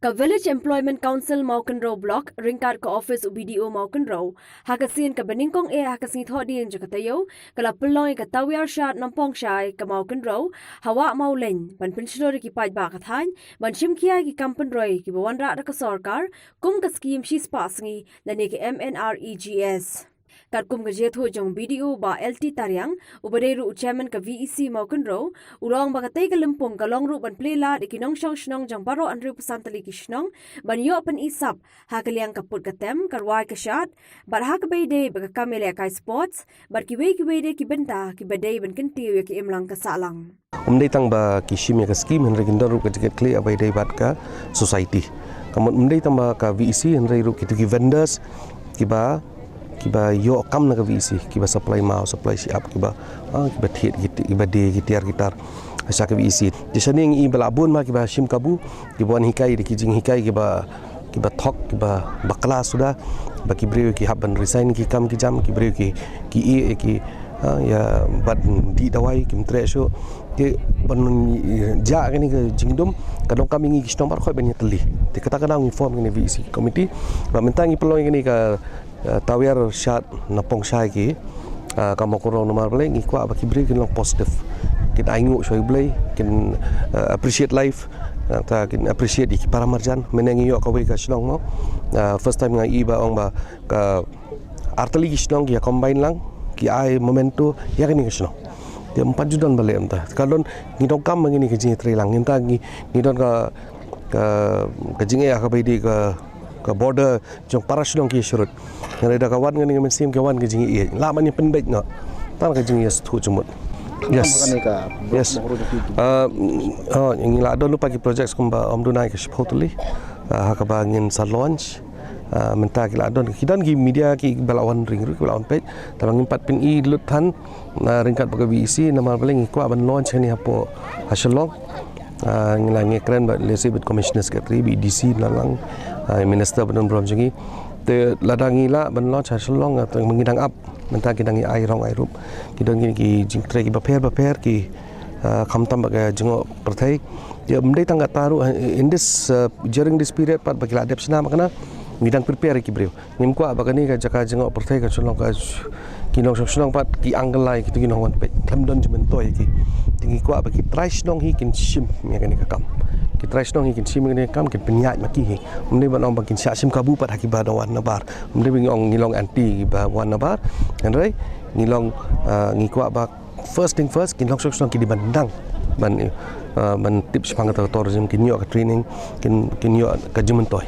Ka Village Employment Council Mawkynrew Block ringkat ka Office UBDO Mawkynrew hakasin ka beningkong hakasin thodin jakatayo kala peloy ka Tawiar Shad ng Pongshai ka Mawkynrew hawa maulen ban Pynshlur ki paj ba kathan ban shimkia ki kampenroy ki bawanra ka sarkar kum ka scheme shispasngi nani ki MNREGS Katkum gajetho jong BDO ba LT Taryang ubaderu chairman ka VEC Mawkynrew ulong bakatay ka limpong kalong ru ban plela ikinong shnong jang baro anru pasantali kishnong ban yo pan isap hakaliang kaput katem karwai ka Shad bar hakabede baka kamele kai sports bar kiwe de ki benta ki badai ban kentiu ki imlang ka salang umdai tang ba kishim ya ka scheme henry kindar ru ka tiket clear abai dai bat ka society kamut umdai tang ba ka VEC henry ru ki vendors kiba yo kam na ka VC kiba supply mau supply siap kiba thiet kiba de gitar asa ka VC di saning i balabun ma kiba shim kabu kiba hikai de kijing hikai kiba thok kiba bakla sudah baki breu ki haban resign ki kam ki jam ki breu ki ya bad di dawai kim tresho ke ban ja ni ke jingdom kadang kami ngi kistom par khoi ban teli te kata kadang inform ni VC committee ba mentangi peloi ni ka Tawiar Shad na Pongshai ki kamu kurang nomor boleh ngikwa bagi beri kin long positif kin aingu shoy boleh kin appreciate life ta kin appreciate iki para marjan menengi yo kawai ka shlong mo first time ngai ba ong ba ka artali ki shlong ya combine lang ki ai momento ya kini ka shlong dia 4 judan balik entah kalon ngidong kam ngini ke jing lang ngita ngidon ka jing ya ka baidi ka border jong parashlong ki shurut ngada kawan ngani mesim kawan ke jingi iya la mani penbek no tan ke jingi stu cumut yes yang la do lupa ki project kumba om dunai ke shpotli hakaba ngin sa launch menta ki la don kidan ki media ki balawan ring balawan page tabang 4 pin i lutan ringkat baga VEC nama paling ko ban launch ni hapo hasilong ngilangi keren ba lesi bit commissioner secretary BDC lalang minister benon brom jingi te ladangi la ban launch hasilong atau mengidang up menta kidangi ai rong ai rup kidang ki jing tre ki baper ki khamtam baga jingo perthai dia mendai tangga taru in this during this period pat bagi ladep sena makna midang prepare ki breu ngim kwa bagani ka jaka jingo perthai ka sulong ka kinong sulong pat ki anglai ki kinong wan pe thamdon jimen toy ki tingi kwa bagi try snong hi kin sim ya kani ka kam ki try snong hi kin sim ngene kam kin penyat maki hi mendai ban ong bakin sia sim kabu pat haki ba wan nabar mendai bing ong ngilong anti ba wan nabar andai ngilong ngikwa ba first thing first kinong sulong ki di bandang ban tips pangat tourism kin yo ka training kin yo ka jimen toy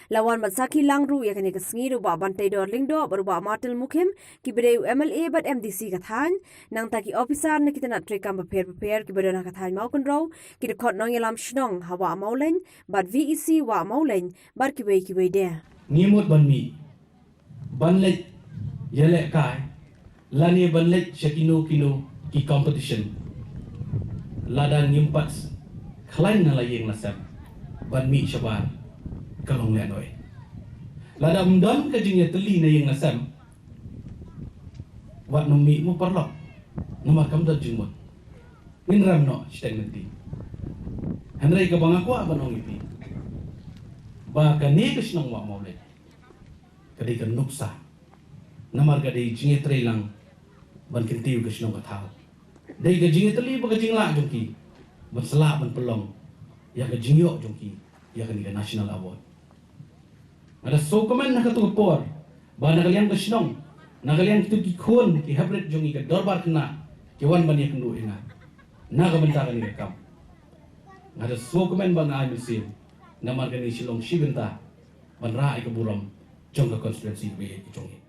Lawan mansaki langru ya kani kasngiru ba bantai dor lingdo baru ba matil mukim ki bedeu MLA bat MDC kathan nang taki officer na kita nak trekam prepare ki bedona kathan Mawkynrew ki de khot nong yalam shnong hawa maulen bat VEC wa maulen bar ki we de ngimut ban mi banlet yele kai lani banlet shakino kino ki competition lada ngimpat klain na layeng nasam ban mi shabar kalong le noi lada mdon ka jingya teli na yang nasam wat no mi mo parlo nomar kam dot jingmot min ram no steng nanti hanrai ka banga ko abanong ipi ba ka ne kisnong wa mo le kadi ka nuksa namar ka dei jingya tre lang ban kintiu kisnong ka thao dei ka jingya teli ba ka jingla jongki ban sala ban pelong ya ka jingyo jongki ya ka ni national award ada so komen nak tu por ba nakalian kesnong nakalian tu ki khon ki habret jongi ka dorbar kena ki wan ban yak ndu ina na ka benta kan kam ada so komen ba na musim namar kan silong shibenta ban ra ai ka buram jong ka constituency be ki jongi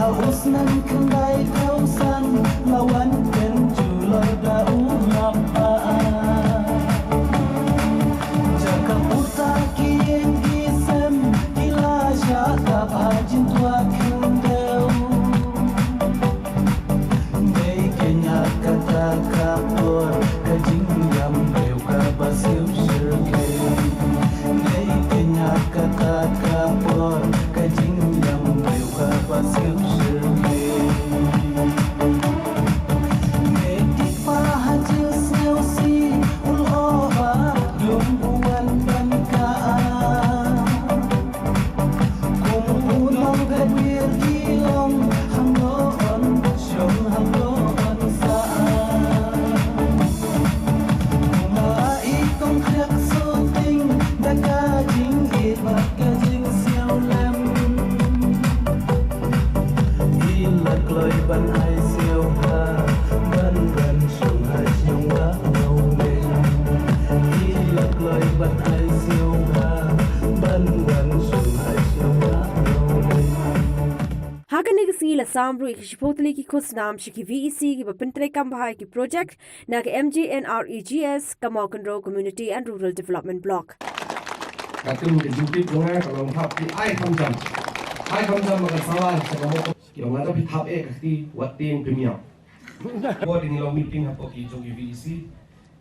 Usnan kembali kausan lawan penjual daun lapaan. Jaga putar kieng gisem gila syakab ajin tua kendau. Dei kenya kata kapur kajing yam beu kabasiu syurgai. Dei kenya kata kapur kajing yam beu kabasiu syurgai. Medik pahaja seusi ul oba dumbuan bankaan. Kumulong gadir kilong hangdoon syong hangdoon saan. Kumai kong kriak suting Daka jing ibat kajing siaw lem. Ilat loy ban ai siaw ha ban ban syong hai syong ba ngau lem. Ilat loy ban ai siaw ha ban ban syong hai syong ba ngau lem. Hakanig sila samru ikishpotli ki kusnam shiki VEC ki bapintre kambahai ki project na ke MJNREGS ka Mawkynrew Community and Rural Development Block. Katun ke jupit longa kalau hap di ai kamjam makan salah sebab kita ngata pi hap kakti watin premium. Buat ini lo meeting hap ki jogi VEC